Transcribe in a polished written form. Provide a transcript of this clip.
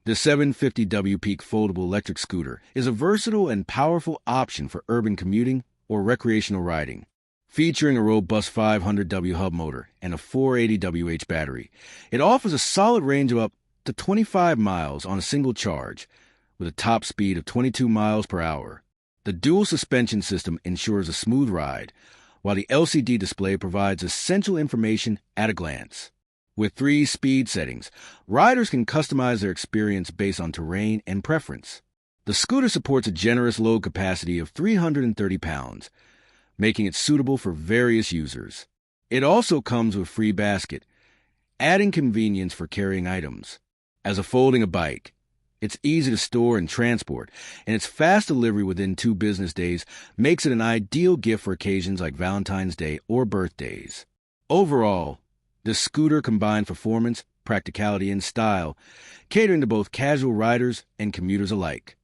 The 750W Peak Foldable electric scooter is a versatile and powerful option for urban commuting or recreational riding. Featuring a robust 500W hub motor and a 480Wh battery, it offers a solid range of up to 25 miles on a single charge, with a top speed of 22 miles per hour. The dual suspension system ensures a smooth ride, while the LCD display provides essential information at a glance. With 3 speed settings, riders can customize their experience based on terrain and preference. The scooter supports a generous load capacity of 330 pounds, making it suitable for various users. It also comes with free basket, adding convenience for carrying items. As a folding a bike, it's easy to store and transport, and its fast delivery within 2 business days makes it an ideal gift for occasions like Valentine's Day or birthdays. Overall, this scooter combines performance, practicality, and style, catering to both casual riders and commuters alike.